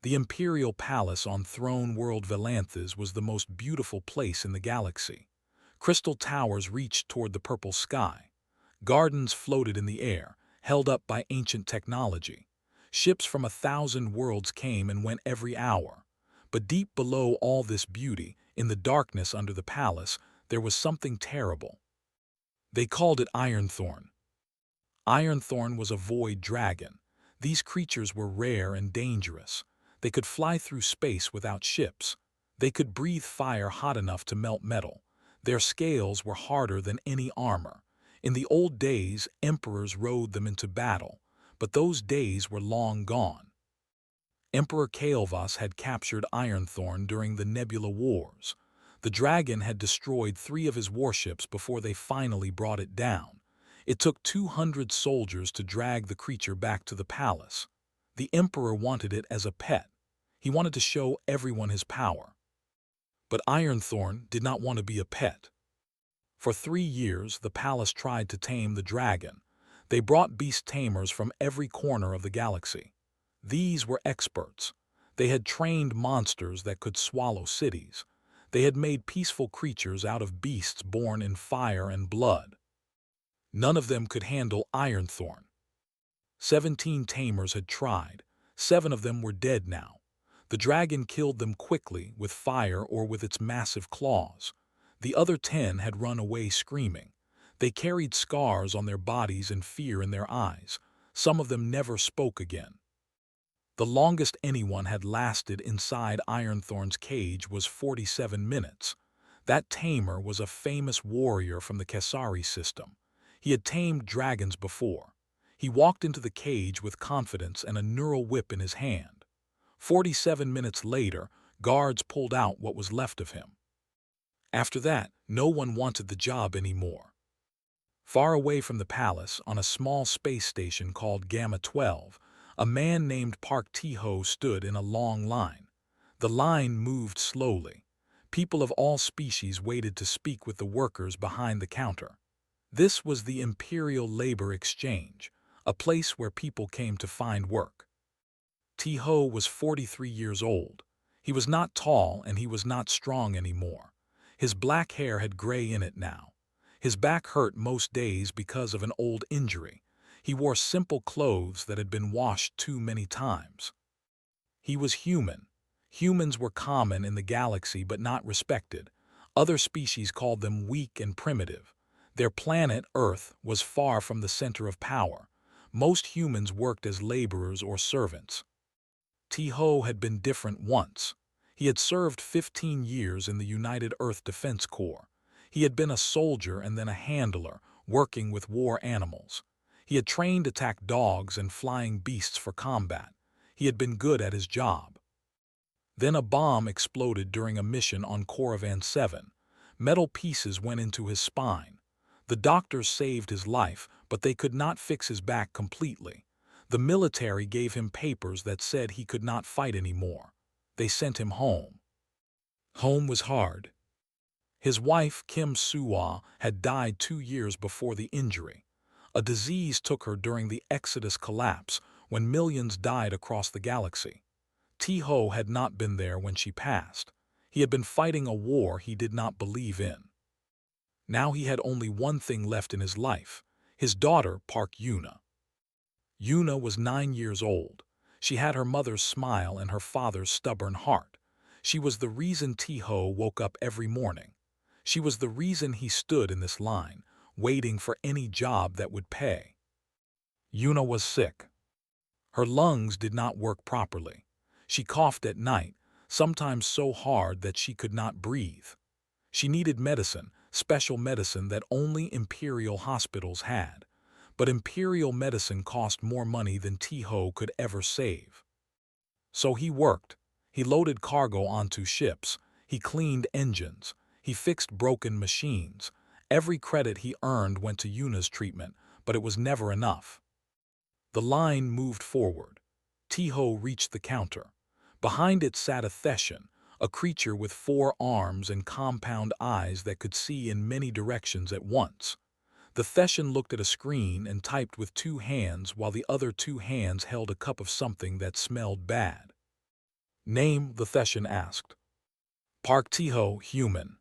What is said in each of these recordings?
The imperial palace on Throne World Valanthas was the most beautiful place in the galaxy. Crystal towers reached toward the purple sky. Gardens floated in the air, held up by ancient technology. Ships from 1,000 worlds came and went every hour. But deep below all this beauty, in the darkness under the palace, there was something terrible. They called it Ironthorn. Ironthorn was a void dragon. These creatures were rare and dangerous. They could fly through space without ships. They could breathe fire hot enough to melt metal. Their scales were harder than any armor. In the old days, emperors rode them into battle, but those days were long gone. Emperor Kael'vas had captured Ironthorn during the Nebula Wars. The dragon had destroyed 3 of his warships before they finally brought it down. It took 200 soldiers to drag the creature back to the palace. The emperor wanted it as a pet. He wanted to show everyone his power. But Ironthorn did not want to be a pet. For 3 years, the palace tried to tame the dragon. They brought beast tamers from every corner of the galaxy. These were experts. They had trained monsters that could swallow cities. They had made peaceful creatures out of beasts born in fire and blood. None of them could handle Ironthorn. 17 tamers had tried. 7 of them were dead now. The dragon killed them quickly with fire or with its massive claws. The other 10 had run away screaming. They carried scars on their bodies and fear in their eyes. Some of them never spoke again. The longest anyone had lasted inside Ironthorn's cage was 47 minutes. That tamer was a famous warrior from the Kesari system. He had tamed dragons before. He walked into the cage with confidence and a neural whip in his hand. 47 minutes later, guards pulled out what was left of him. After that, no one wanted the job anymore. Far away from the palace, on a small space station called Gamma 12, a man named Park Tiho stood in a long line. The line moved slowly. People of all species waited to speak with the workers behind the counter. This was the Imperial Labor Exchange, a place where people came to find work. Tiho was 43 years old. He was not tall and he was not strong anymore. His black hair had gray in it now. His back hurt most days because of an old injury. He wore simple clothes that had been washed too many times. He was human. Humans were common in the galaxy but not respected. Other species called them weak and primitive. Their planet, Earth, was far from the center of power. Most humans worked as laborers or servants. Tiho had been different once. He had served 15 years in the United Earth Defense Corps. He had been a soldier and then a handler, working with war animals. He had trained attack dogs and flying beasts for combat. He had been good at his job. Then a bomb exploded during a mission on Coravan 7. Metal pieces went into his spine. The doctors saved his life, but they could not fix his back completely. The military gave him papers that said he could not fight anymore. They sent him home. Home was hard. His wife, Kim Suwa, had died 2 years before the injury. A disease took her during the Exodus collapse, when millions died across the galaxy. Tiho had not been there when she passed. He had been fighting a war he did not believe in. Now he had only one thing left in his life, his daughter, Park Yuna. Yuna was 9 years old. She had her mother's smile and her father's stubborn heart. She was the reason Tiho woke up every morning. She was the reason he stood in this line, waiting for any job that would pay. Yuna was sick. Her lungs did not work properly. She coughed at night, sometimes so hard that she could not breathe. She needed medicine, special medicine that only imperial hospitals had. But imperial medicine cost more money than Tiho could ever save. So he worked. He loaded cargo onto ships. He cleaned engines. He fixed broken machines. Every credit he earned went to Yuna's treatment, but it was never enough. The line moved forward. Tiho reached the counter. Behind it sat a Theshan, a creature with 4 arms and compound eyes that could see in many directions at once. The Theshan looked at a screen and typed with 2 hands while the other 2 hands held a cup of something that smelled bad. Name, the Theshan asked. Park Tiho, human.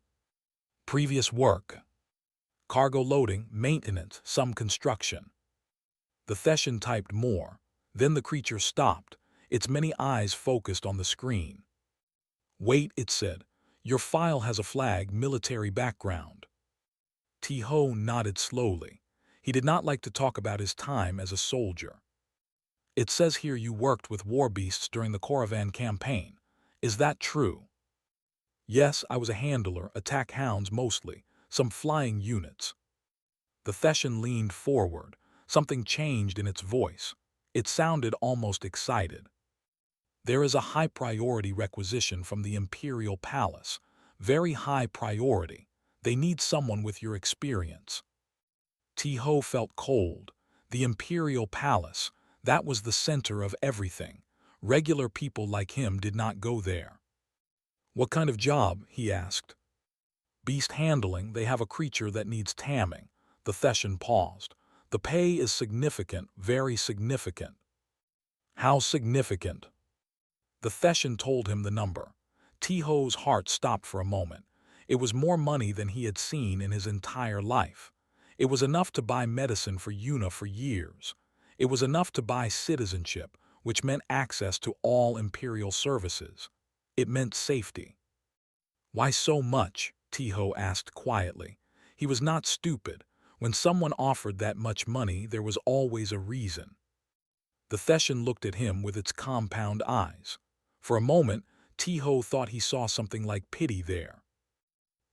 Previous work. Cargo loading, maintenance, some construction. The Theshan typed more. Then the creature stopped, its many eyes focused on the screen. Wait, it said. Your file has a flag, military background. Tiho nodded slowly. He did not like to talk about his time as a soldier. It says here you worked with war beasts during the Koravan campaign. Is that true? Yes, I was a handler, attack hounds mostly, some flying units. The Theshan leaned forward. Something changed in its voice. It sounded almost excited. There is a high priority requisition from the Imperial Palace. Very high priority. They need someone with your experience. Tiho felt cold. The Imperial Palace, that was the center of everything. Regular people like him did not go there. What kind of job? He asked. Beast handling, they have a creature that needs tamming. The Theshan paused. The pay is significant, very significant. How significant? The Theshan told him the number. Tiho's heart stopped for a moment. It was more money than he had seen in his entire life. It was enough to buy medicine for Yuna for years. It was enough to buy citizenship, which meant access to all Imperial services. It meant safety. Why so much? Tiho asked quietly. He was not stupid. When someone offered that much money, there was always a reason. The Theshan looked at him with its compound eyes. For a moment, Tiho thought he saw something like pity there.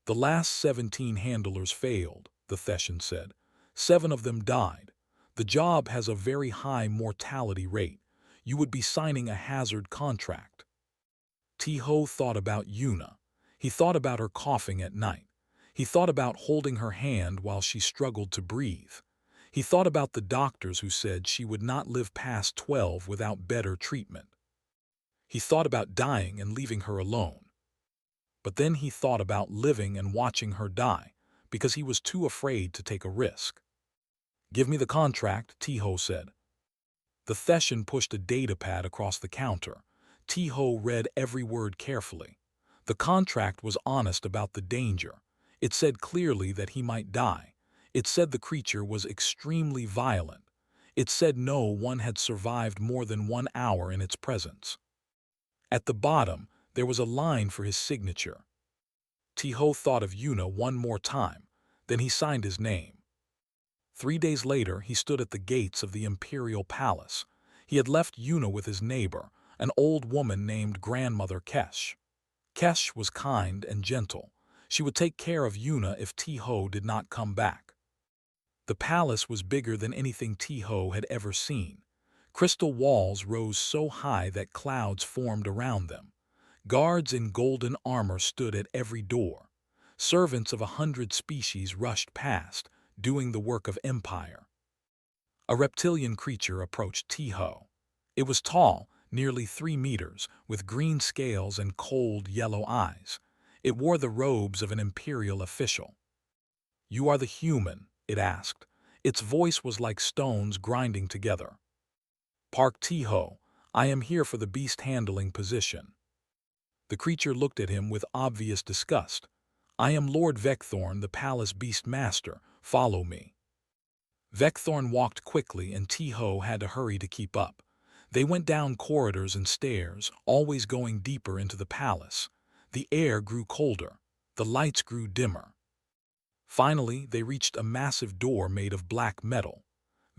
The last 17 handlers failed, the Theshan said. 7 of them died. The job has a very high mortality rate. You would be signing a hazard contract. Tiho thought about Yuna. He thought about her coughing at night. He thought about holding her hand while she struggled to breathe. He thought about the doctors who said she would not live past 12 without better treatment. He thought about dying and leaving her alone. But then he thought about living and watching her die, because he was too afraid to take a risk. Give me the contract, Tiho said. The Theshan pushed a datapad across the counter. Tiho read every word carefully. The contract was honest about the danger. It said clearly that he might die. It said the creature was extremely violent. It said no one had survived more than 1 hour in its presence. At the bottom, there was a line for his signature. Tiho thought of Yuna one more time, then he signed his name. 3 days later, he stood at the gates of the Imperial Palace. He had left Yuna with his neighbor, an old woman named Grandmother Kesh. Kesh was kind and gentle. She would take care of Yuna if Tiho did not come back. The palace was bigger than anything Tiho had ever seen. Crystal walls rose so high that clouds formed around them. Guards in golden armor stood at every door. Servants of 100 species rushed past, doing the work of empire. A reptilian creature approached Tiho. It was tall, nearly 3 meters, with green scales and cold yellow eyes. It wore the robes of an imperial official. You are the human, it asked. Its voice was like stones grinding together. Park Tiho, I am here for the beast handling position. The creature looked at him with obvious disgust. I am Lord Vekthorn, the palace beast master. Follow me. Vekthorn walked quickly and Tiho had to hurry to keep up. They went down corridors and stairs, always going deeper into the palace. The air grew colder. The lights grew dimmer. Finally, they reached a massive door made of black metal.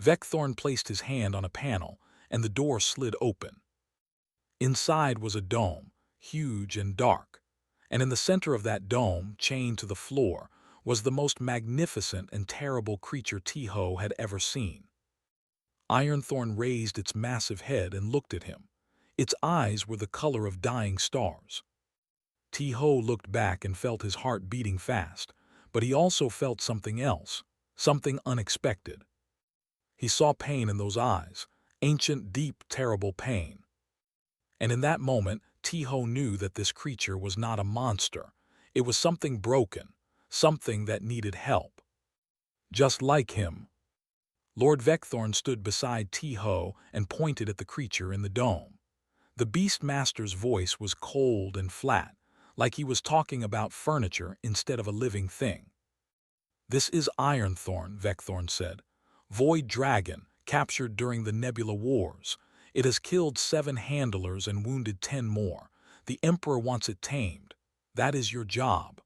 Vekthorn placed his hand on a panel, and the door slid open. Inside was a dome, huge and dark. And in the center of that dome, chained to the floor, was the most magnificent and terrible creature Tiho had ever seen. Ironthorn raised its massive head and looked at him. Its eyes were the color of dying stars. Tiho looked back and felt his heart beating fast, but he also felt something else, something unexpected. He saw pain in those eyes, ancient, deep, terrible pain. And in that moment, Tiho knew that this creature was not a monster. It was something broken, something that needed help. Just like him. Lord Vekthorn stood beside Tiho and pointed at the creature in the dome. The Beastmaster's voice was cold and flat, like he was talking about furniture instead of a living thing. "This is Ironthorn," Vecthorn said. "Void Dragon, captured during the Nebula Wars. It has killed 7 handlers and wounded 10 more. The Emperor wants it tamed. That is your job."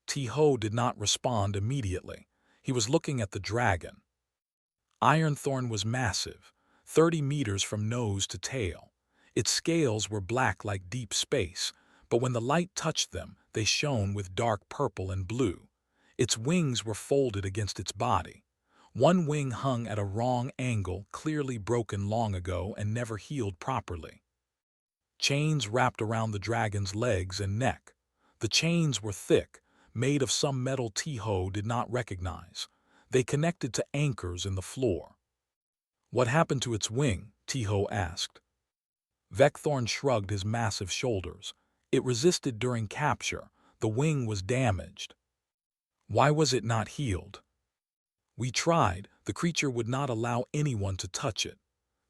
T-Ho did not respond immediately. He was looking at the dragon. Ironthorn was massive, 30 meters from nose to tail. Its scales were black like deep space, but when the light touched them, they shone with dark purple and blue. Its wings were folded against its body. One wing hung at a wrong angle, clearly broken long ago and never healed properly. Chains wrapped around the dragon's legs and neck. The chains were thick, made of some metal T-Ho did not recognize. They connected to anchors in the floor. "What happened to its wing?" T-Ho asked. Vecthorn shrugged his massive shoulders. "It resisted during capture. The wing was damaged." "Why was it not healed?" "We tried. The creature would not allow anyone to touch it."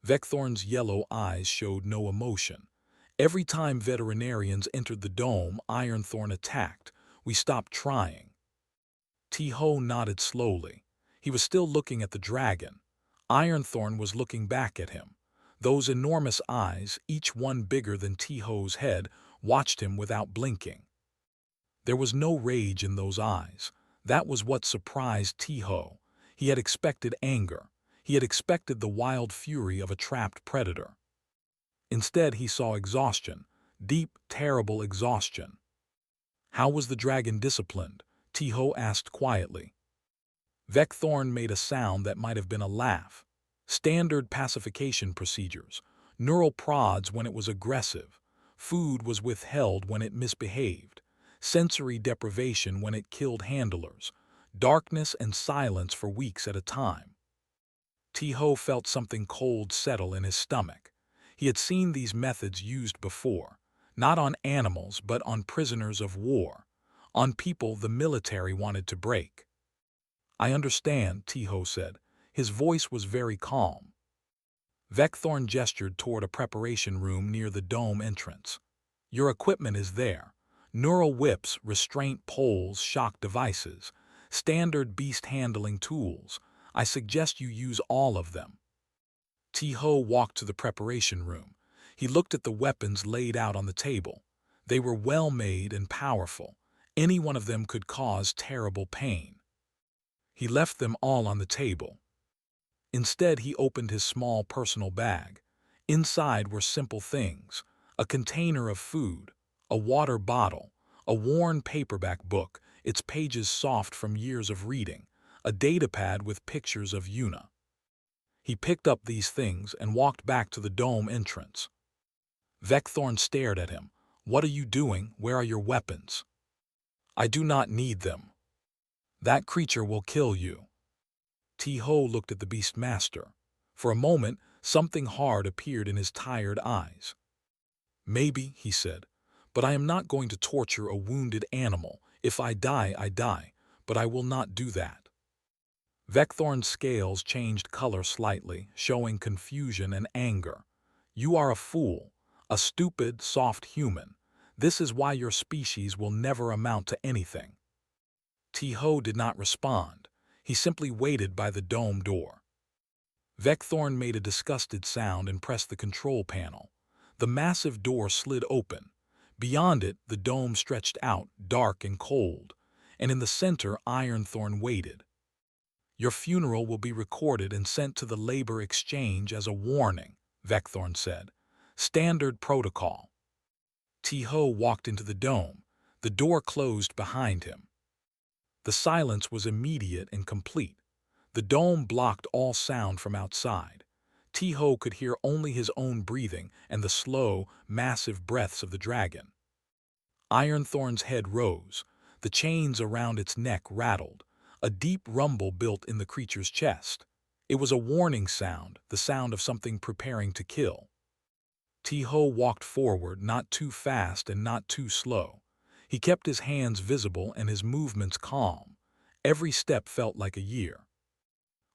Vecthorn's yellow eyes showed no emotion. "Every time veterinarians entered the dome, Ironthorn attacked. We stopped trying." T-Ho nodded slowly. He was still looking at the dragon. Ironthorn was looking back at him. Those enormous eyes, each one bigger than T-Ho's head, watched him without blinking. There was no rage in those eyes. That was what surprised T-Ho. He had expected anger. He had expected the wild fury of a trapped predator. Instead, he saw exhaustion, deep, terrible exhaustion. "How was the dragon disciplined?" T-Ho asked quietly. Vecthorn made a sound that might have been a laugh. "Standard pacification procedures. Neural prods when it was aggressive. Food was withheld when it misbehaved. Sensory deprivation when it killed handlers. Darkness and silence for weeks at a time." T-Ho felt something cold settle in his stomach. He had seen these methods used before, not on animals but on prisoners of war, on people the military wanted to break. "I understand," T-Ho said. His voice was very calm. Vecthorn gestured toward a preparation room near the dome entrance. "Your equipment is there. Neural whips, restraint poles, shock devices, standard beast-handling tools. I suggest you use all of them." T-Ho walked to the preparation room. He looked at the weapons laid out on the table. They were well-made and powerful. Any one of them could cause terrible pain. He left them all on the table. Instead, he opened his small personal bag. Inside were simple things: a container of food, a water bottle, a worn paperback book, its pages soft from years of reading, a datapad with pictures of Yuna. He picked up these things and walked back to the dome entrance. Vecthorn stared at him. "What are you doing? Where are your weapons?" "I do not need them." "That creature will kill you." T-Ho looked at the Beastmaster. For a moment, something hard appeared in his tired eyes. "Maybe," he said, "but I am not going to torture a wounded animal. If I die, I die, but I will not do that." Vecthorn's scales changed color slightly, showing confusion and anger. "You are a fool, a stupid, soft human. This is why your species will never amount to anything." T-Ho did not respond. He simply waited by the dome door. Vecthorn made a disgusted sound and pressed the control panel. The massive door slid open. Beyond it, the dome stretched out, dark and cold, and in the center, Ironthorn waited. "Your funeral will be recorded and sent to the labor exchange as a warning," Vecthorn said. "Standard protocol." T-Ho walked into the dome. The door closed behind him. The silence was immediate and complete. The dome blocked all sound from outside. T-Ho could hear only his own breathing and the slow, massive breaths of the dragon. Ironthorn's head rose. The chains around its neck rattled. A deep rumble built in the creature's chest. It was a warning sound, the sound of something preparing to kill. T-Ho walked forward, not too fast and not too slow. He kept his hands visible and his movements calm. Every step felt like a year.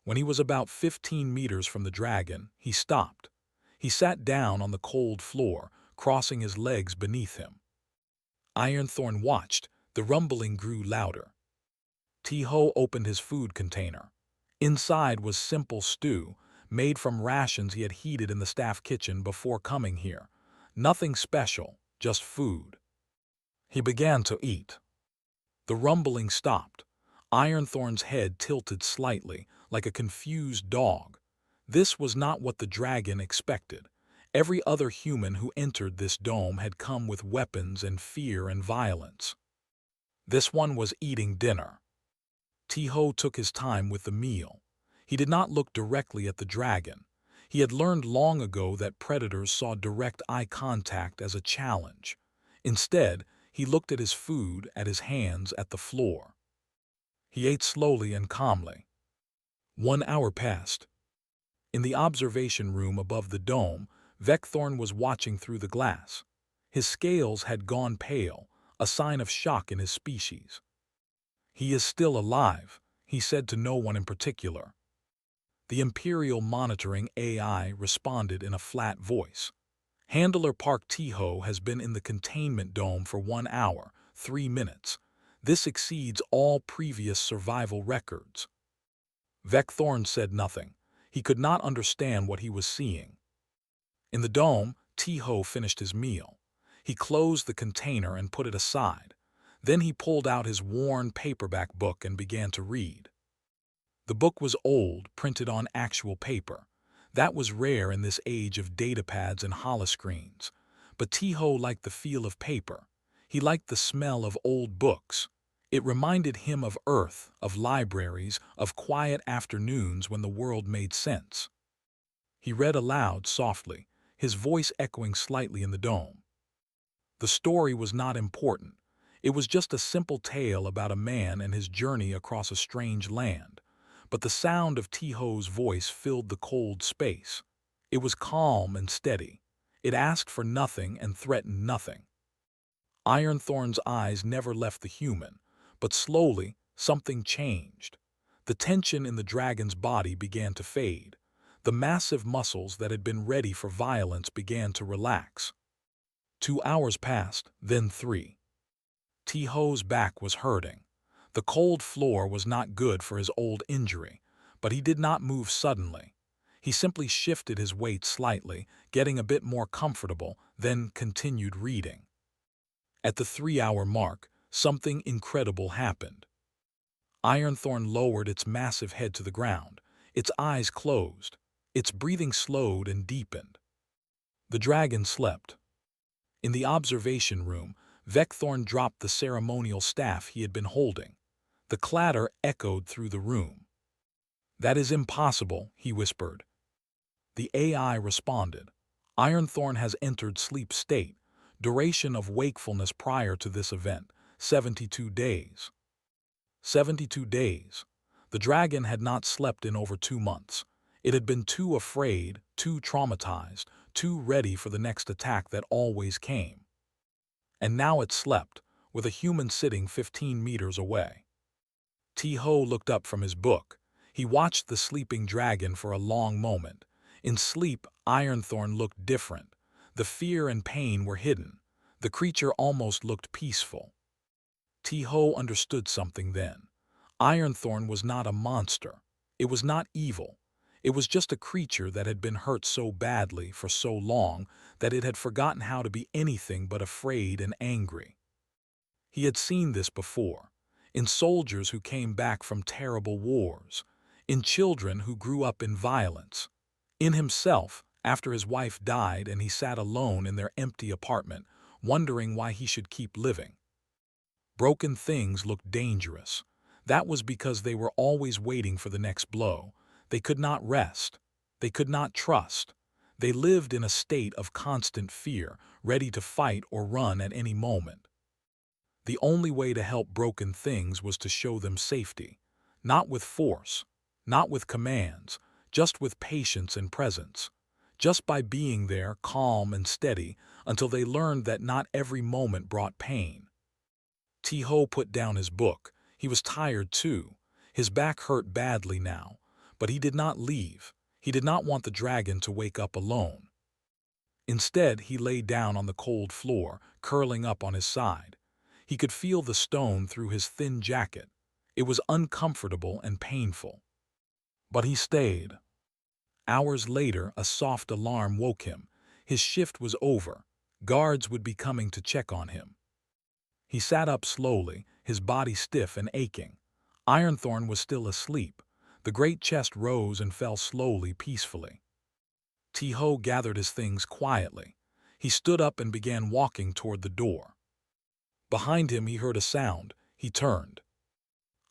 When he was about 15 meters from the dragon, he stopped. He sat down on the cold floor, crossing his legs beneath him. Ironthorn watched. The rumbling grew louder. T-Ho opened his food container. Inside was simple stew, made from rations he had heated in the staff kitchen before coming here. Nothing special, just food. He began to eat. The rumbling stopped. Ironthorn's head tilted slightly, like a confused dog. This was not what the dragon expected. Every other human who entered this dome had come with weapons and fear and violence. This one was eating dinner. T-Ho took his time with the meal. He did not look directly at the dragon. He had learned long ago that predators saw direct eye contact as a challenge. Instead, he looked at his food, at his hands, at the floor. He ate slowly and calmly. 1 hour passed. In the observation room above the dome, Vecthorn was watching through the glass. His scales had gone pale, a sign of shock in his species. "He is still alive," he said to no one in particular. The Imperial Monitoring AI responded in a flat voice. "Handler Park T-Ho has been in the containment dome for 1 hour, 3 minutes. This exceeds all previous survival records." Vecthorn said nothing. He could not understand what he was seeing. In the dome, T-Ho finished his meal. He closed the container and put it aside. Then he pulled out his worn paperback book and began to read. The book was old, printed on actual paper. That was rare in this age of datapads and holoscreens. But T-Ho liked the feel of paper. He liked the smell of old books. It reminded him of Earth, of libraries, of quiet afternoons when the world made sense. He read aloud softly, his voice echoing slightly in the dome. The story was not important. It was just a simple tale about a man and his journey across a strange land. But the sound of T-Ho's voice filled the cold space. It was calm and steady. It asked for nothing and threatened nothing. Ironthorn's eyes never left the human, but slowly something changed. The tension in the dragon's body began to fade. The massive muscles that had been ready for violence began to relax. 2 hours passed, then 3. T-Ho's back was hurting. The cold floor was not good for his old injury, but he did not move suddenly. He simply shifted his weight slightly, getting a bit more comfortable, then continued reading. At the 3-hour mark, something incredible happened. Ironthorn lowered its massive head to the ground. Its eyes closed. Its breathing slowed and deepened. The dragon slept. In the observation room, Vecthorn dropped the ceremonial staff he had been holding. The clatter echoed through the room. "That is impossible," he whispered. The AI responded. "Ironthorn has entered sleep state. Duration of wakefulness prior to this event, 72 days. 72 days. The dragon had not slept in over 2 months. It had been too afraid, too traumatized, too ready for the next attack that always came. And now it slept, with a human sitting 15 meters away. T-Ho looked up from his book. He watched the sleeping dragon for a long moment. In sleep, Ironthorn looked different. The fear and pain were hidden. The creature almost looked peaceful. T-Ho understood something then. Ironthorn was not a monster. It was not evil. It was just a creature that had been hurt so badly for so long that it had forgotten how to be anything but afraid and angry. He had seen this before, in soldiers who came back from terrible wars, in children who grew up in violence, in himself after his wife died and he sat alone in their empty apartment, wondering why he should keep living. Broken things looked dangerous. That was because they were always waiting for the next blow. They could not rest. They could not trust. They lived in a state of constant fear, ready to fight or run at any moment. The only way to help broken things was to show them safety, not with force, not with commands, just with patience and presence, just by being there, calm and steady, until they learned that not every moment brought pain. T-Ho put down his book. He was tired too. His back hurt badly now, but he did not leave. He did not want the dragon to wake up alone. Instead, he lay down on the cold floor, curling up on his side. He could feel the stone through his thin jacket. It was uncomfortable and painful. But he stayed. Hours later, a soft alarm woke him. His shift was over. Guards would be coming to check on him. He sat up slowly, his body stiff and aching. Ironthorn was still asleep. The great chest rose and fell slowly, peacefully. T-Ho gathered his things quietly. He stood up and began walking toward the door. Behind him he heard a sound. He turned.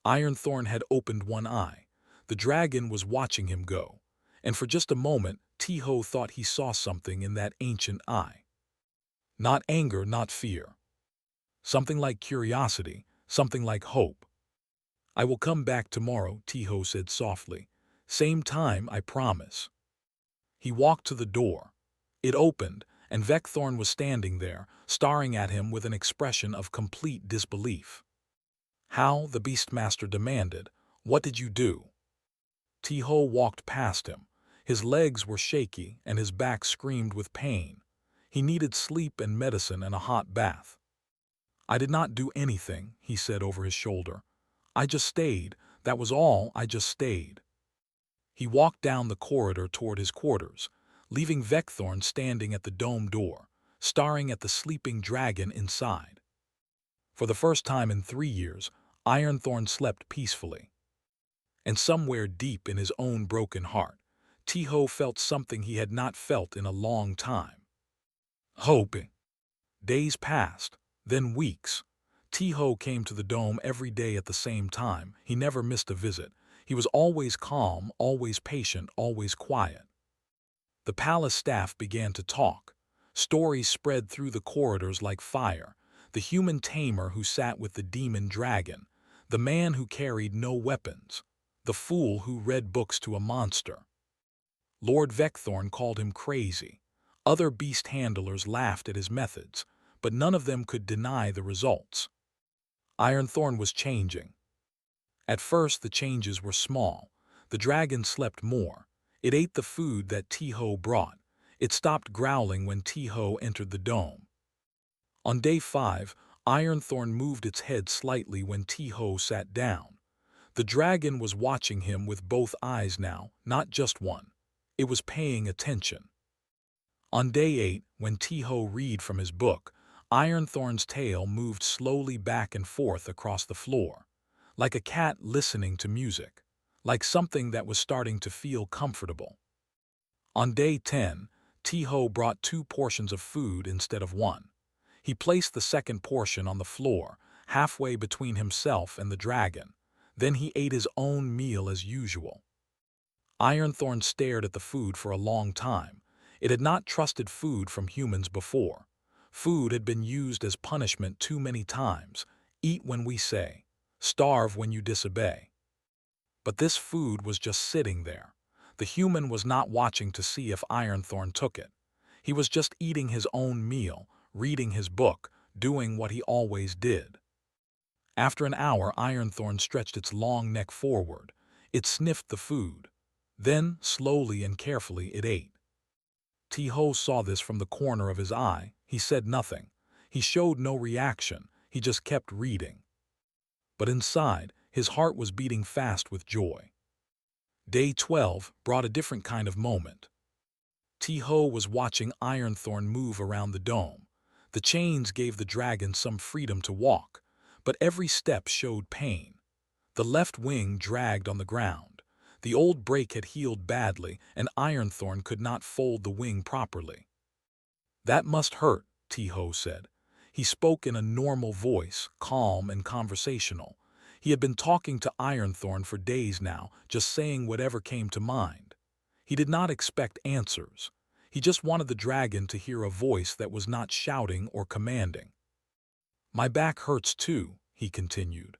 Ironthorn had opened one eye. The dragon was watching him go. And for just a moment, T-Ho thought he saw something in that ancient eye. Not anger, not fear. Something like curiosity, something like hope. "I will come back tomorrow," T-Ho said softly. "Same time, I promise." He walked to the door. It opened, and Vecthorn was standing there, staring at him with an expression of complete disbelief. "How?" the Beastmaster demanded. "What did you do?" T-Ho walked past him. His legs were shaky, and his back screamed with pain. He needed sleep and medicine and a hot bath. "I did not do anything," he said over his shoulder. "I just stayed. That was all. I just stayed." He walked down the corridor toward his quarters, leaving Vecthorn standing at the dome door, staring at the sleeping dragon inside. For the first time in 3 years, Ironthorn slept peacefully. And somewhere deep in his own broken heart, T-Ho felt something he had not felt in a long time. Hope. Days passed, then weeks. T-Ho came to the dome every day at the same time. He never missed a visit. He was always calm, always patient, always quiet. The palace staff began to talk. Stories spread through the corridors like fire. The human tamer who sat with the demon dragon, the man who carried no weapons, the fool who read books to a monster. Lord Vecthorn called him crazy. Other beast handlers laughed at his methods, but none of them could deny the results. Ironthorn was changing. At first, the changes were small. The dragon slept more. It ate the food that T-Ho brought. It stopped growling when T-Ho entered the dome. On day 5, Ironthorn moved its head slightly when T-Ho sat down. The dragon was watching him with both eyes now, not just one. It was paying attention. On day 8, when T-Ho read from his book, Ironthorn's tail moved slowly back and forth across the floor, like a cat listening to music, like something that was starting to feel comfortable. On day 10, T-Ho brought 2 portions of food instead of 1. He placed the second portion on the floor, halfway between himself and the dragon. Then he ate his own meal as usual. Ironthorn stared at the food for a long time. It had not trusted food from humans before. Food had been used as punishment too many times. Eat when we say, starve when you disobey. But this food was just sitting there. The human was not watching to see if Ironthorn took it. He was just eating his own meal, reading his book, doing what he always did. After an hour, Ironthorn stretched its long neck forward. It sniffed the food. Then, slowly and carefully, it ate. T-Ho saw this from the corner of his eye. He said nothing. He showed no reaction. He just kept reading. But inside, his heart was beating fast with joy. Day 12 brought a different kind of moment. T-Ho was watching Ironthorn move around the dome. The chains gave the dragon some freedom to walk, but every step showed pain. The left wing dragged on the ground. The old break had healed badly, and Ironthorn could not fold the wing properly. "That must hurt," T-Ho said. He spoke in a normal voice, calm and conversational. He had been talking to Ironthorn for days now, just saying whatever came to mind. He did not expect answers. He just wanted the dragon to hear a voice that was not shouting or commanding. "My back hurts too," he continued.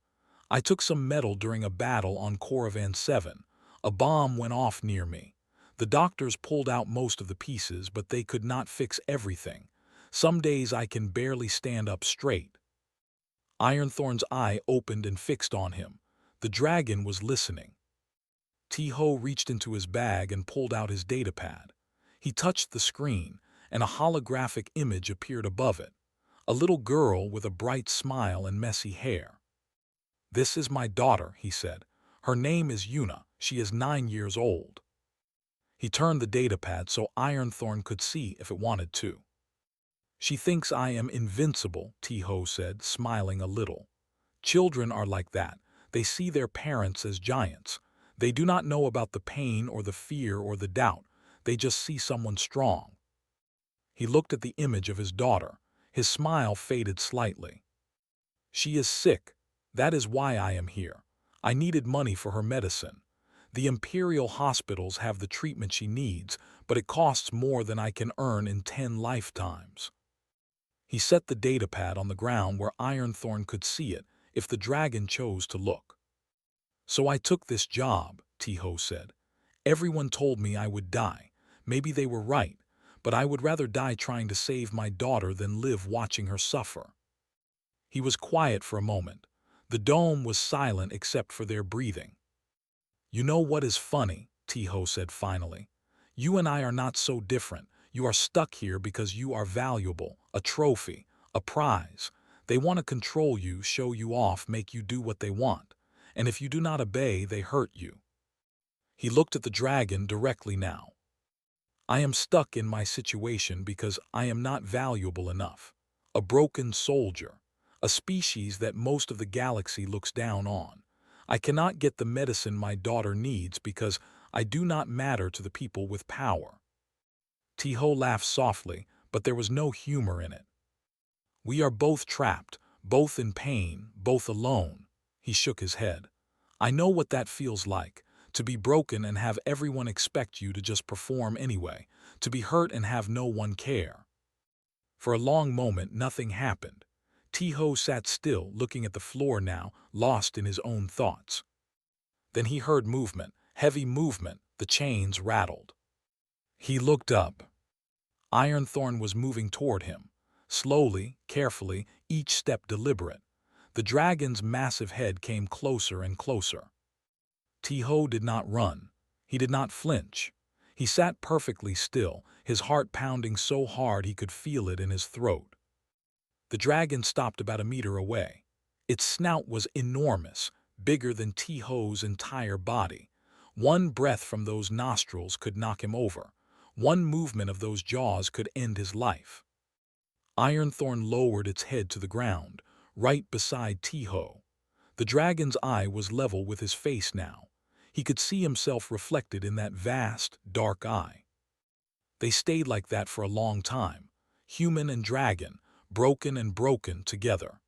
"I took some metal during a battle on Coravan 7. A bomb went off near me. The doctors pulled out most of the pieces, but they could not fix everything. Some days I can barely stand up straight." Ironthorn's eye opened and fixed on him. The dragon was listening. T-Ho reached into his bag and pulled out his datapad. He touched the screen, and a holographic image appeared above it. A little girl with a bright smile and messy hair. "This is my daughter," he said. "Her name is Yuna. She is 9 years old." He turned the datapad so Ironthorn could see if it wanted to. "She thinks I am invincible," T-Ho said, smiling a little. "Children are like that. They see their parents as giants. They do not know about the pain or the fear or the doubt. They just see someone strong." He looked at the image of his daughter. His smile faded slightly. "She is sick. That is why I am here. I needed money for her medicine. The imperial hospitals have the treatment she needs, but it costs more than I can earn in 10 lifetimes." He set the datapad on the ground where Ironthorn could see it if the dragon chose to look. "So I took this job," T-Ho said. "Everyone told me I would die. Maybe they were right, but I would rather die trying to save my daughter than live watching her suffer." He was quiet for a moment. The dome was silent except for their breathing. "You know what is funny?" T-Ho said finally. "You and I are not so different. You are stuck here because you are valuable, a trophy, a prize. They want to control you, show you off, make you do what they want. And if you do not obey, they hurt you." He looked at the dragon directly now. "I am stuck in my situation because I am not valuable enough. A broken soldier. A species that most of the galaxy looks down on. I cannot get the medicine my daughter needs because I do not matter to the people with power." T-Ho laughed softly, but there was no humor in it. "We are both trapped, both in pain, both alone." He shook his head. "I know what that feels like, to be broken and have everyone expect you to just perform anyway, to be hurt and have no one care." For a long moment nothing happened. T-Ho sat still, looking at the floor now, lost in his own thoughts. Then he heard movement, heavy movement, the chains rattled. He looked up. Ironthorn was moving toward him. Slowly, carefully, each step deliberate. The dragon's massive head came closer and closer. T-Ho did not run. He did not flinch. He sat perfectly still, his heart pounding so hard he could feel it in his throat. The dragon stopped about a meter away. Its snout was enormous, bigger than T-Ho's entire body. One breath from those nostrils could knock him over. One movement of those jaws could end his life. Ironthorn lowered its head to the ground, right beside T-Ho. The dragon's eye was level with his face now. He could see himself reflected in that vast, dark eye. They stayed like that for a long time, human and dragon, broken and broken together.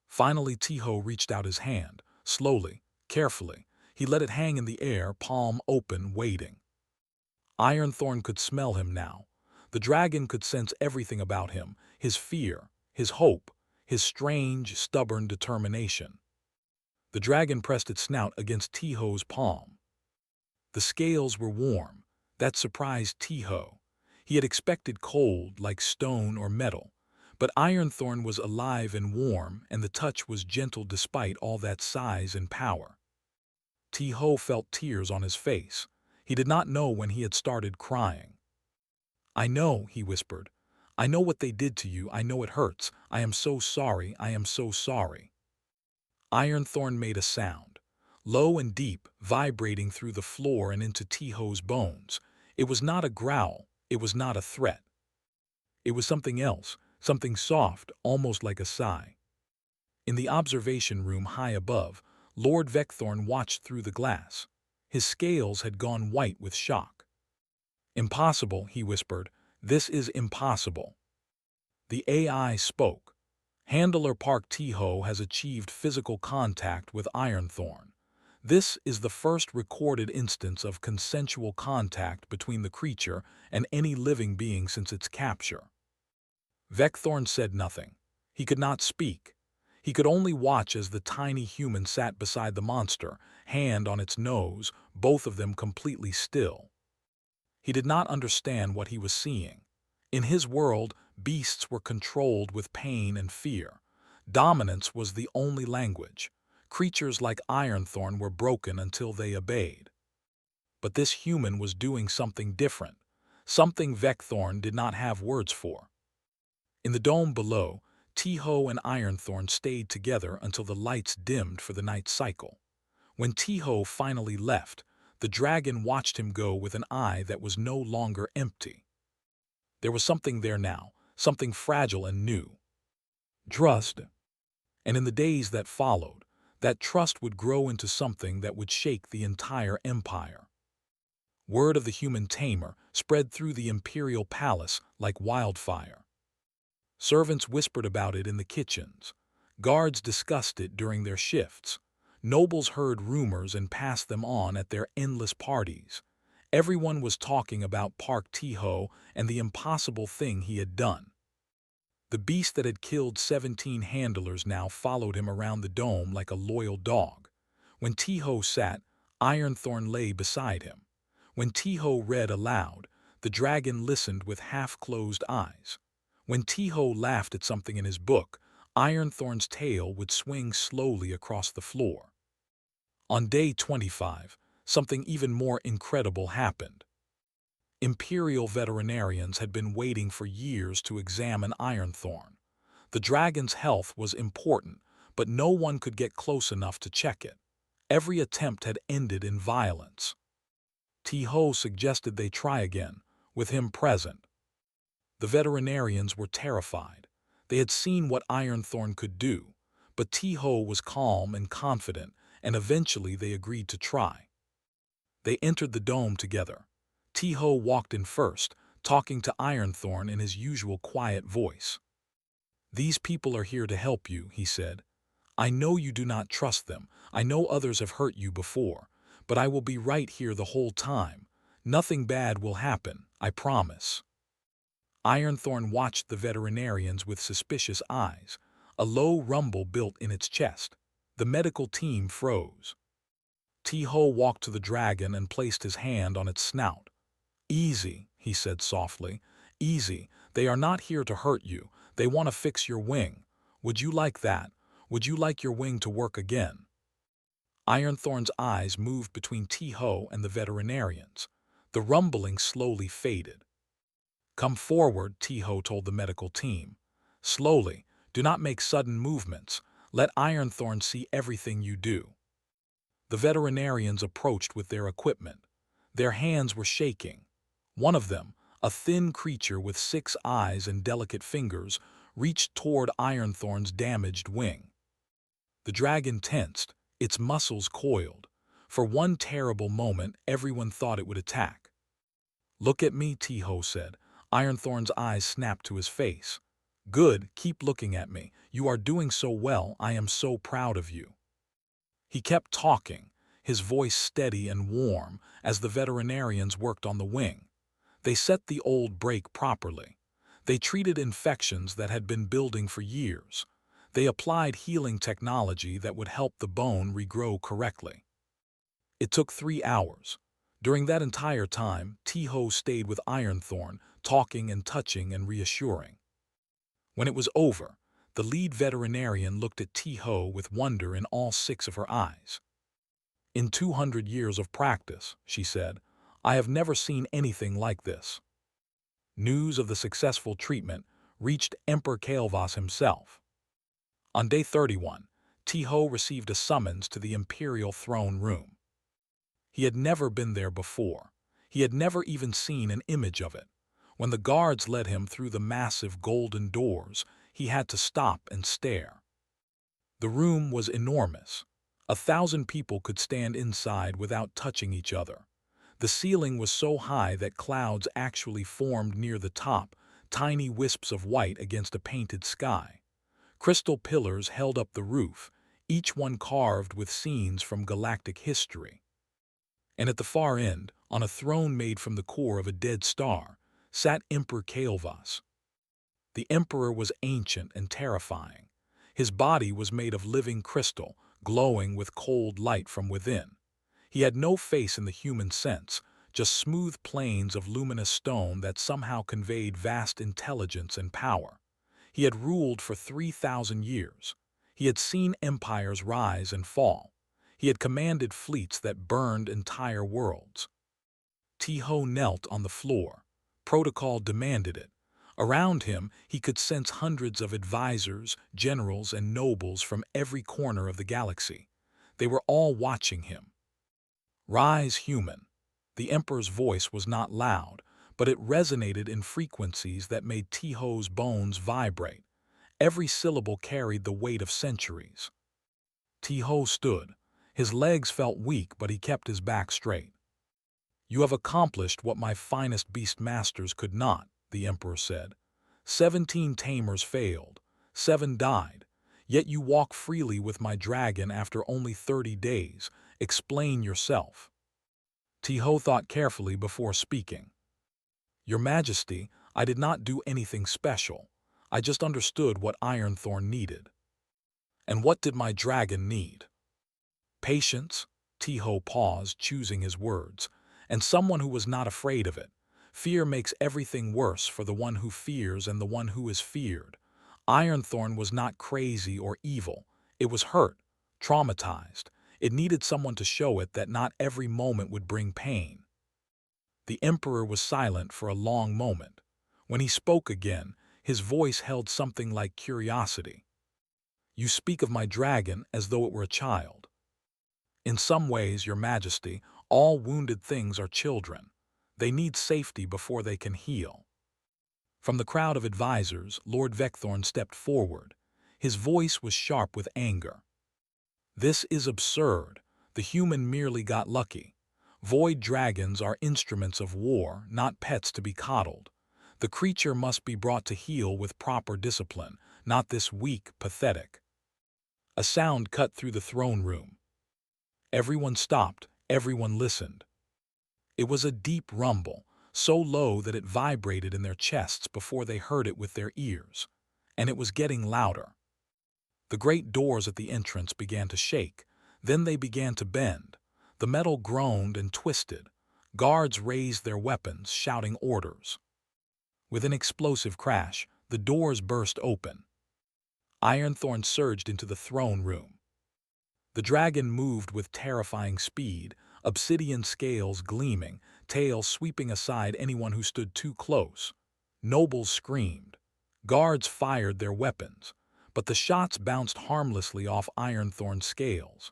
Finally T-Ho reached out his hand, slowly, carefully. He let it hang in the air, palm open, waiting. Ironthorn could smell him now. The dragon could sense everything about him, his fear, his hope, his strange, stubborn determination. The dragon pressed its snout against T-Ho's palm. The scales were warm. That surprised T-Ho. He had expected cold, like stone or metal. But Ironthorn was alive and warm, and the touch was gentle despite all that size and power. T-Ho felt tears on his face. He did not know when he had started crying. "I know," he whispered. "I know what they did to you. I know it hurts. I am so sorry. I am so sorry." Ironthorn made a sound, low and deep, vibrating through the floor and into T-Ho's bones. It was not a growl. It was not a threat. It was something else, something soft, almost like a sigh. In the observation room high above, Lord Vecthorn watched through the glass. His scales had gone white with shock. "Impossible," he whispered. "This is impossible." The AI spoke. "Handler Park T-Ho has achieved physical contact with Ironthorn. This is the first recorded instance of consensual contact between the creature and any living being since its capture." Vecthorn said nothing. He could not speak. He could only watch as the tiny human sat beside the monster, hand on its nose, both of them completely still. He did not understand what he was seeing. In his world, beasts were controlled with pain and fear. Dominance was the only language. Creatures like Ironthorn were broken until they obeyed. But this human was doing something different, something Vecthorn did not have words for. In the dome below, Tiho and Ironthorn stayed together until the lights dimmed for the night cycle. When Tiho finally left, the dragon watched him go with an eye that was no longer empty. There was something there now, something fragile and new. Trust. And in the days that followed, that trust would grow into something that would shake the entire empire. Word of the human Tamer spread through the imperial palace like wildfire. Servants whispered about it in the kitchens. Guards discussed it during their shifts. Nobles heard rumors and passed them on at their endless parties. Everyone was talking about Park Tiho and the impossible thing he had done. The beast that had killed 17 handlers now followed him around the dome like a loyal dog. When Tiho sat, Ironthorn lay beside him. When Tiho read aloud, the dragon listened with half-closed eyes. When Tiho laughed at something in his book, Ironthorn's tail would swing slowly across the floor. On day 25, something even more incredible happened. Imperial veterinarians had been waiting for years to examine Ironthorn. The dragon's health was important, but no one could get close enough to check it. Every attempt had ended in violence. Tiho suggested they try again, with him present. The veterinarians were terrified. They had seen what Ironthorn could do, but Tiho was calm and confident, and eventually they agreed to try. They entered the dome together. Tiho walked in first, talking to Ironthorn in his usual quiet voice. "These people are here to help you," he said. "I know you do not trust them. I know others have hurt you before. But I will be right here the whole time. Nothing bad will happen, I promise." Ironthorn watched the veterinarians with suspicious eyes. A low rumble built in its chest. The medical team froze. Tiho walked to the dragon and placed his hand on its snout. "Easy," he said softly. "Easy. They are not here to hurt you. They want to fix your wing. Would you like that? Would you like your wing to work again?" Ironthorn's eyes moved between Tiho and the veterinarians. The rumbling slowly faded. "Come forward," Tiho told the medical team. "Slowly. Do not make sudden movements. Let Ironthorn see everything you do." The veterinarians approached with their equipment. Their hands were shaking. One of them, a thin creature with 6 eyes and delicate fingers, reached toward Ironthorn's damaged wing. The dragon tensed, its muscles coiled. For one terrible moment, everyone thought it would attack. "Look at me," Tiho said. Ironthorn's eyes snapped to his face. "Good, keep looking at me. You are doing so well, I am so proud of you." He kept talking, his voice steady and warm, as the veterinarians worked on the wing. They set the old break properly. They treated infections that had been building for years. They applied healing technology that would help the bone regrow correctly. It took 3 hours. During that entire time, Tiho stayed with Ironthorn, talking and touching and reassuring. When it was over, the lead veterinarian looked at Tiho with wonder in all 6 of her eyes. "In 200 years of practice," she said, "I have never seen anything like this." News of the successful treatment reached Emperor Kael'vas himself. On day 31, Tiho received a summons to the imperial throne room. He had never been there before. He had never even seen an image of it. When the guards led him through the massive golden doors, he had to stop and stare. The room was enormous. 1,000 people could stand inside without touching each other. The ceiling was so high that clouds actually formed near the top, tiny wisps of white against a painted sky. Crystal pillars held up the roof, each one carved with scenes from galactic history. And at the far end, on a throne made from the core of a dead star, sat Emperor Kael'vas. The emperor was ancient and terrifying. His body was made of living crystal, glowing with cold light from within. He had no face in the human sense, just smooth plains of luminous stone that somehow conveyed vast intelligence and power. He had ruled for 3,000 years. He had seen empires rise and fall. He had commanded fleets that burned entire worlds. Tiho knelt on the floor. Protocol demanded it. Around him, he could sense hundreds of advisors, generals, and nobles from every corner of the galaxy. They were all watching him. Rise, human. The Emperor's voice was not loud, but it resonated in frequencies that made Tiho's bones vibrate. Every syllable carried the weight of centuries. Tiho stood. His legs felt weak, but he kept his back straight. You have accomplished what my finest beast masters could not, the Emperor said. 17 tamers failed, 7 died, yet you walk freely with my dragon after only 30 days. Explain yourself. Tiho thought carefully before speaking. Your Majesty, I did not do anything special. I just understood what Ironthorn needed. And what did my dragon need? Patience, Tiho paused, choosing his words, and someone who was not afraid of it. Fear makes everything worse for the one who fears and the one who is feared. Ironthorn was not crazy or evil. It was hurt, traumatized. It needed someone to show it that not every moment would bring pain. The Emperor was silent for a long moment. When he spoke again, his voice held something like curiosity. You speak of my dragon as though it were a child. In some ways, Your Majesty, all wounded things are children. They need safety before they can heal. From the crowd of advisors, Lord Vecthorn stepped forward. His voice was sharp with anger. This is absurd. The human merely got lucky. Void dragons are instruments of war, not pets to be coddled. The creature must be brought to heel with proper discipline, not this weak, pathetic. A sound cut through the throne room. Everyone stopped, everyone listened. It was a deep rumble, so low that it vibrated in their chests before they heard it with their ears. And it was getting louder. The great doors at the entrance began to shake. Then they began to bend. The metal groaned and twisted. Guards raised their weapons, shouting orders. With an explosive crash, the doors burst open. Ironthorn surged into the throne room. The dragon moved with terrifying speed, obsidian scales gleaming, tail sweeping aside anyone who stood too close. Nobles screamed. Guards fired their weapons, but the shots bounced harmlessly off Ironthorn's scales.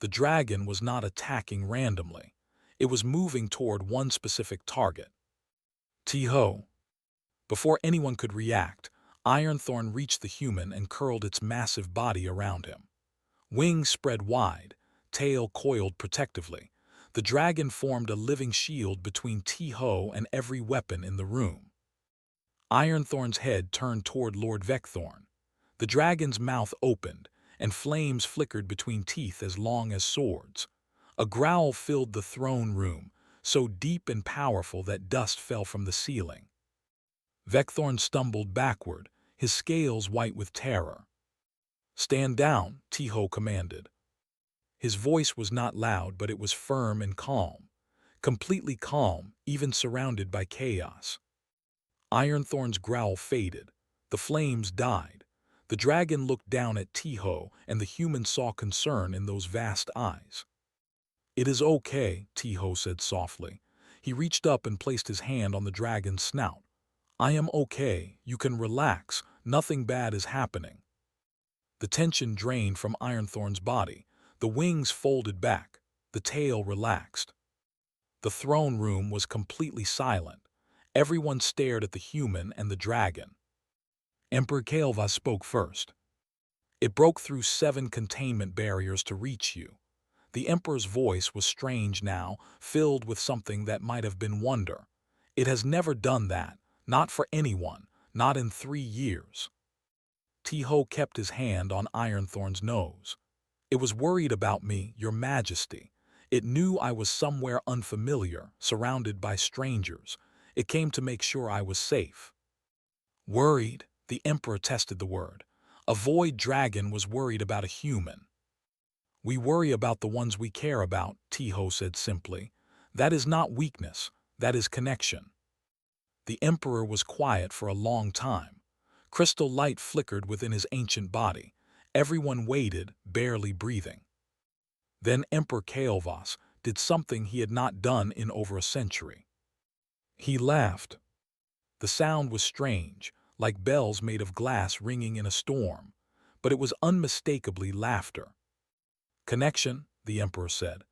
The dragon was not attacking randomly. It was moving toward one specific target. Tiho. Before anyone could react, Ironthorn reached the human and curled its massive body around him. Wings spread wide, tail coiled protectively. The dragon formed a living shield between Tiho and every weapon in the room. Ironthorn's head turned toward Lord Vecthorn. The dragon's mouth opened, and flames flickered between teeth as long as swords. A growl filled the throne room, so deep and powerful that dust fell from the ceiling. Vecthorn stumbled backward, his scales white with terror. Stand down, Tiho commanded. His voice was not loud, but it was firm and calm. Completely calm, even surrounded by chaos. Ironthorn's growl faded. The flames died. The dragon looked down at Tiho, and the human saw concern in those vast eyes. It is okay, Tiho said softly. He reached up and placed his hand on the dragon's snout. I am okay. You can relax. Nothing bad is happening. The tension drained from Ironthorn's body. The wings folded back. The tail relaxed. The throne room was completely silent. Everyone stared at the human and the dragon. Emperor Kael'va spoke first. It broke through 7 containment barriers to reach you. The Emperor's voice was strange now, filled with something that might have been wonder. It has never done that, not for anyone, not in 3 years. Tiho kept his hand on Ironthorn's nose. It was worried about me, Your Majesty. It knew I was somewhere unfamiliar, surrounded by strangers. It came to make sure I was safe. Worried, the Emperor tested the word. A void dragon was worried about a human. We worry about the ones we care about, Tiho said simply. That is not weakness, that is connection. The Emperor was quiet for a long time. Crystal light flickered within his ancient body. Everyone waited, barely breathing. Then Emperor Kael'va did something he had not done in over a century. He laughed. The sound was strange, like bells made of glass ringing in a storm, but it was unmistakably laughter. "Connection," the Emperor said.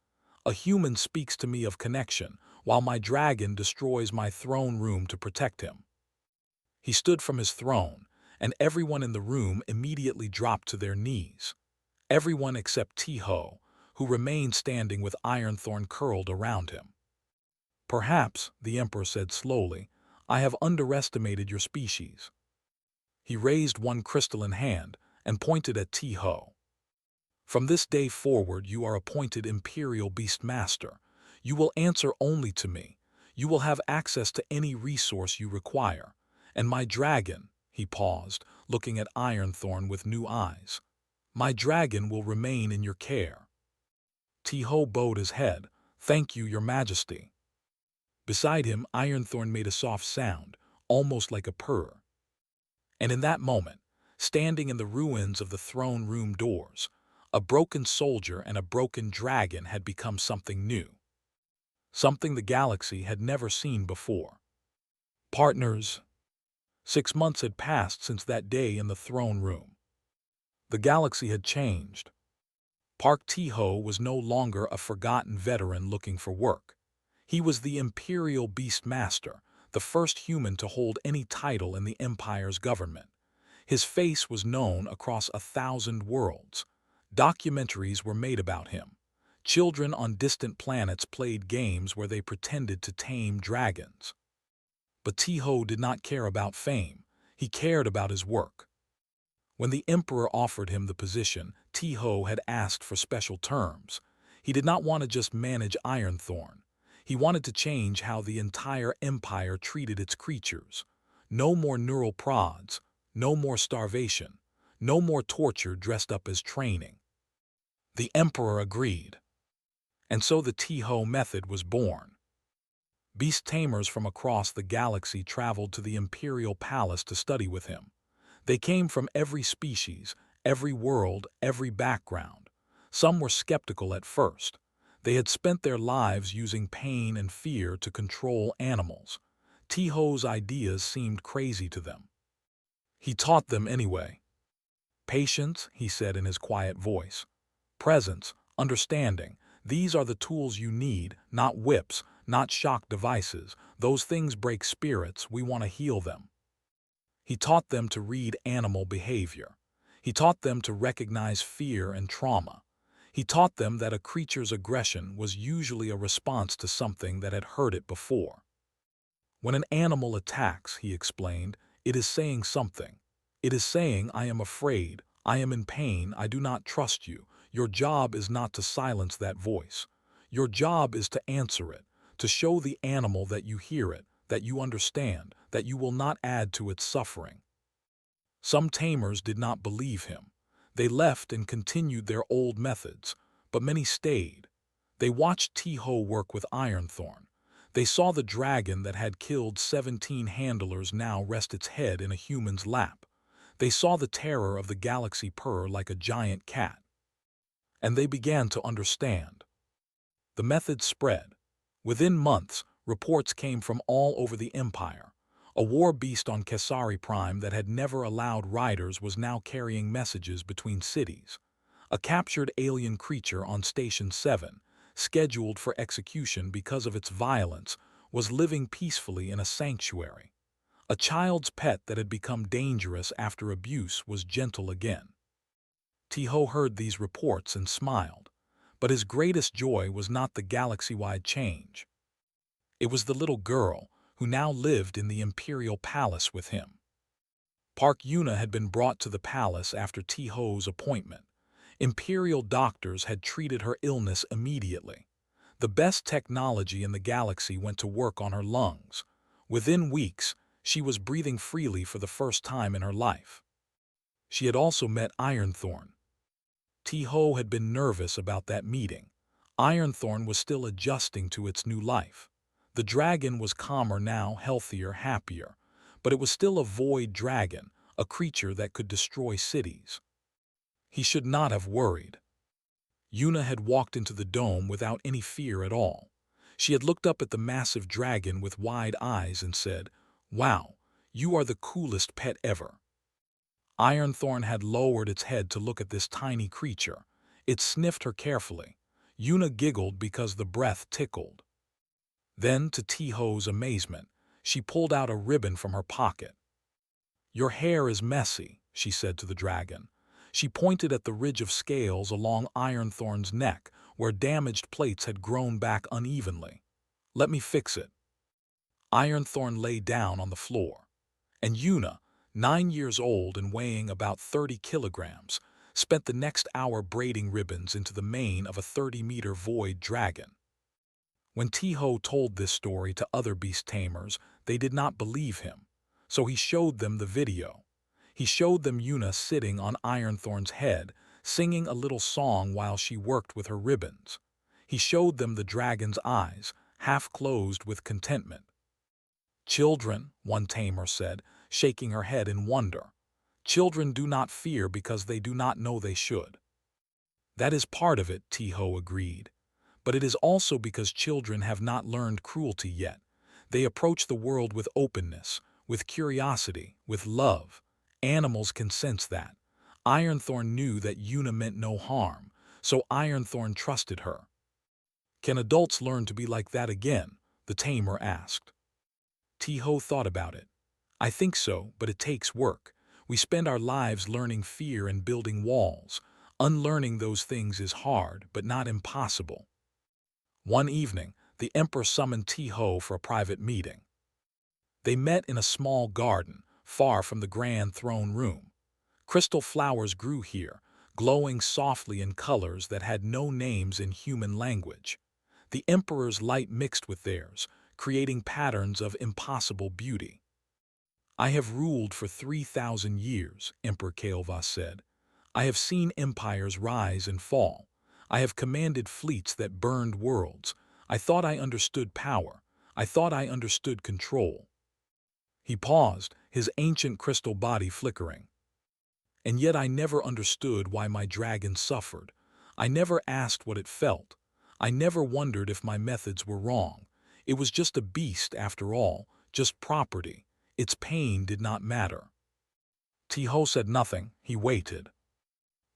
"A human speaks to me of connection, while my dragon destroys my throne room to protect him." He stood from his throne, and everyone in the room immediately dropped to their knees. Everyone except Tiho, who remained standing with Ironthorn curled around him. "Perhaps," the Emperor said slowly, "I have underestimated your species." He raised one crystalline hand and pointed at Tiho. "From this day forward you are appointed Imperial Beastmaster. You will answer only to me. You will have access to any resource you require. And my dragon," he paused, looking at Ironthorn with new eyes, "my dragon will remain in your care." Tiho bowed his head. "Thank you, Your Majesty." Beside him, Ironthorn made a soft sound, almost like a purr. And in that moment, standing in the ruins of the throne room doors, a broken soldier and a broken dragon had become something new. Something the galaxy had never seen before. Partners. 6 months had passed since that day in the throne room. The galaxy had changed. Park Tiho was no longer a forgotten veteran looking for work. He was the Imperial Beastmaster, the first human to hold any title in the Empire's government. His face was known across 1,000 worlds. Documentaries were made about him. Children on distant planets played games where they pretended to tame dragons. But Tiho did not care about fame. He cared about his work. When the Emperor offered him the position, Tiho had asked for special terms. He did not want to just manage Ironthorn. He wanted to change how the entire Empire treated its creatures. No more neural prods, no more starvation, no more torture dressed up as training. The Emperor agreed. And so the Tiho method was born. Beast tamers from across the galaxy traveled to the Imperial Palace to study with him. They came from every species, every world, every background. Some were skeptical at first. They had spent their lives using pain and fear to control animals. Tiho's ideas seemed crazy to them. He taught them anyway. "Patience," he said in his quiet voice. "Presence, understanding. These are the tools you need, not whips, not shock devices. Those things break spirits. We want to heal them." He taught them to read animal behavior. He taught them to recognize fear and trauma. He taught them that a creature's aggression was usually a response to something that had hurt it before. When an animal attacks, he explained, it is saying something. It is saying, "I am afraid, I am in pain, I do not trust you." Your job is not to silence that voice. Your job is to answer it, to show the animal that you hear it, that you understand, that you will not add to its suffering. Some tamers did not believe him. They left and continued their old methods, but many stayed. They watched Tiho work with Ironthorn. They saw the dragon that had killed 17 handlers now rest its head in a human's lap. They saw the terror of the galaxy purr like a giant cat. And they began to understand. The method spread. Within months, reports came from all over the Empire. A war beast on Kesari Prime that had never allowed riders was now carrying messages between cities. A captured alien creature on Station 7, scheduled for execution because of its violence, was living peacefully in a sanctuary. A child's pet that had become dangerous after abuse was gentle again. Tiho heard these reports and smiled. But his greatest joy was not the galaxy-wide change. It was the little girl who now lived in the Imperial Palace with him. Park Yuna had been brought to the palace after Tiho's appointment. Imperial doctors had treated her illness immediately. The best technology in the galaxy went to work on her lungs. Within weeks, she was breathing freely for the first time in her life. She had also met Ironthorn. Tiho had been nervous about that meeting. Ironthorn was still adjusting to its new life. The dragon was calmer now, healthier, happier. But it was still a void dragon, a creature that could destroy cities. He should not have worried. Yuna had walked into the dome without any fear at all. She had looked up at the massive dragon with wide eyes and said, "Wow, you are the coolest pet ever." Ironthorn had lowered its head to look at this tiny creature. It sniffed her carefully. Yuna giggled because the breath tickled. Then, to T-Ho's amazement, she pulled out a ribbon from her pocket. "Your hair is messy," she said to the dragon. She pointed at the ridge of scales along Ironthorn's neck, where damaged plates had grown back unevenly. "Let me fix it." Ironthorn lay down on the floor, and Yuna, 9 years old and weighing about 30 kilograms, spent the next hour braiding ribbons into the mane of a 30-meter void dragon. When T-Ho told this story to other beast tamers, they did not believe him, so he showed them the video. He showed them Yuna sitting on Ironthorn's head, singing a little song while she worked with her ribbons. He showed them the dragon's eyes, half closed with contentment. "Children," one tamer said, shaking her head in wonder. "Children do not fear because they do not know they should." "That is part of it," T-Ho agreed. "But it is also because children have not learned cruelty yet. They approach the world with openness, with curiosity, with love. Animals can sense that." Ironthorn knew that Yuna meant no harm, so Ironthorn trusted her. "Can adults learn to be like that again?" the tamer asked. T-Ho thought about it. "I think so, but it takes work. We spend our lives learning fear and building walls. Unlearning those things is hard, but not impossible." One evening, the emperor summoned T-Ho for a private meeting. They met in a small garden, far from the grand throne room. Crystal flowers grew here, glowing softly in colors that had no names in human language. The emperor's light mixed with theirs, creating patterns of impossible beauty. "I have ruled for 3,000 years, Emperor Kael'thas said. I have seen empires rise and fall. I have commanded fleets that burned worlds. I thought I understood power. I thought I understood control." He paused, his ancient crystal body flickering. "And yet I never understood why my dragon suffered. I never asked what it felt. I never wondered if my methods were wrong. It was just a beast after all, just property. Its pain did not matter." T-Ho said nothing, he waited.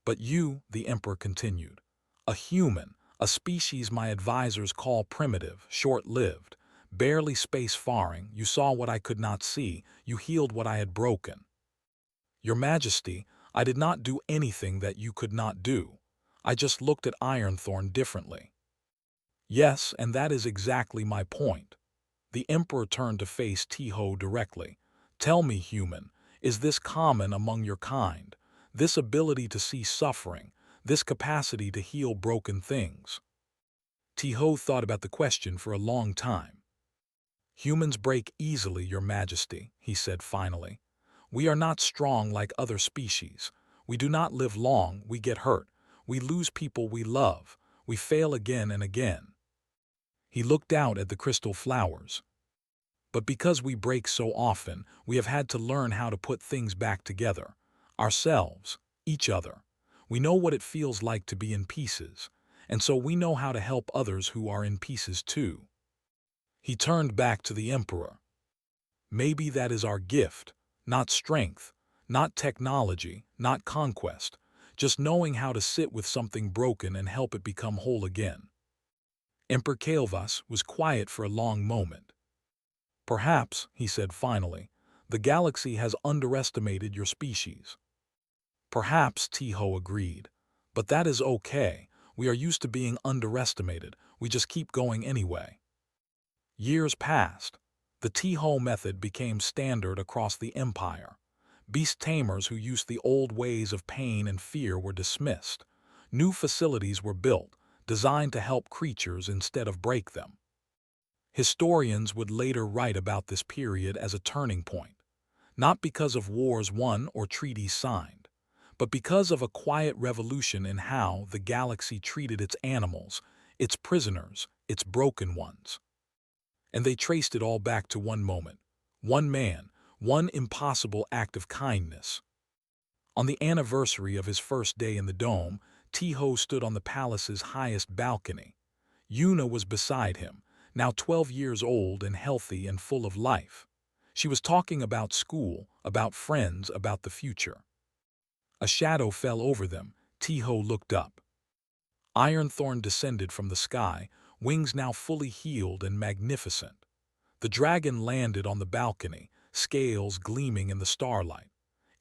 "But you," the emperor continued, "a human, a species my advisors call primitive, short-lived, barely space-faring, you saw what I could not see, you healed what I had broken. Your Majesty, I did not do anything that you could not do. I just looked at Ironthorn differently." "Yes, and that is exactly my point." The emperor turned to face T-Ho directly. "Tell me, human, is this common among your kind? This ability to see suffering, this capacity to heal broken things?" T-Ho thought about the question for a long time. "Humans break easily, Your Majesty," he said finally. "We are not strong like other species. We do not live long, we get hurt. We lose people we love. We fail again and again." He looked out at the crystal flowers. "But because we break so often, we have had to learn how to put things back together. Ourselves, each other. We know what it feels like to be in pieces, and so we know how to help others who are in pieces too." He turned back to the emperor. "Maybe that is our gift, not strength, not technology, not conquest, just knowing how to sit with something broken and help it become whole again." Emperor Kael'thas was quiet for a long moment. "Perhaps," he said finally, "the galaxy has underestimated your species." "Perhaps," T-Ho agreed. "But that is okay. We are used to being underestimated. We just keep going anyway." Years passed. The T-Ho method became standard across the empire. Beast tamers who used the old ways of pain and fear were dismissed. New facilities were built, designed to help creatures instead of break them. Historians would later write about this period as a turning point, not because of wars won or treaties signed, but because of a quiet revolution in how the galaxy treated its animals, its prisoners, its broken ones. And they traced it all back to one moment, one man, one impossible act of kindness. On the anniversary of his first day in the dome, T-Ho stood on the palace's highest balcony. Yuna was beside him, now 12 years old and healthy and full of life. She was talking about school, about friends, about the future. A shadow fell over them. Tiho looked up. Ironthorn descended from the sky, wings now fully healed and magnificent. The dragon landed on the balcony, scales gleaming in the starlight.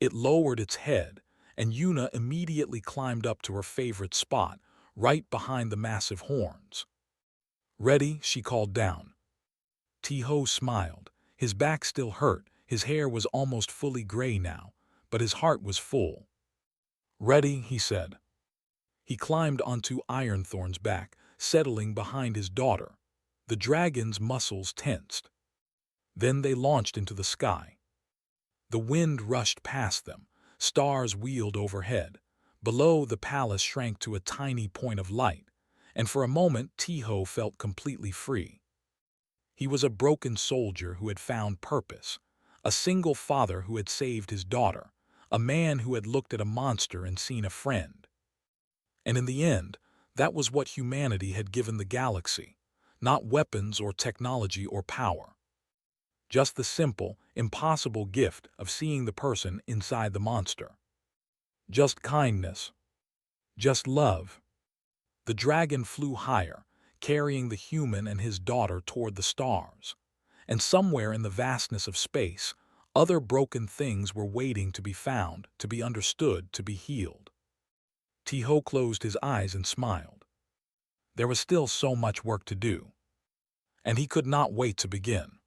It lowered its head, and Yuna immediately climbed up to her favorite spot, right behind the massive horns. "Ready?" she called down. Tiho smiled. His back still hurt, his hair was almost fully gray now, but his heart was full. "Ready," he said. He climbed onto Ironthorn's back, settling behind his daughter. The dragon's muscles tensed. Then they launched into the sky. The wind rushed past them. Stars wheeled overhead. Below, the palace shrank to a tiny point of light, and for a moment Tiho felt completely free. He was a broken soldier who had found purpose, a single father who had saved his daughter, a man who had looked at a monster and seen a friend. And in the end, that was what humanity had given the galaxy, not weapons or technology or power. Just the simple, impossible gift of seeing the person inside the monster. Just kindness. Just love. The dragon flew higher, carrying the human and his daughter toward the stars. And somewhere in the vastness of space, other broken things were waiting to be found, to be understood, to be healed. Tiho closed his eyes and smiled. There was still so much work to do, and he could not wait to begin.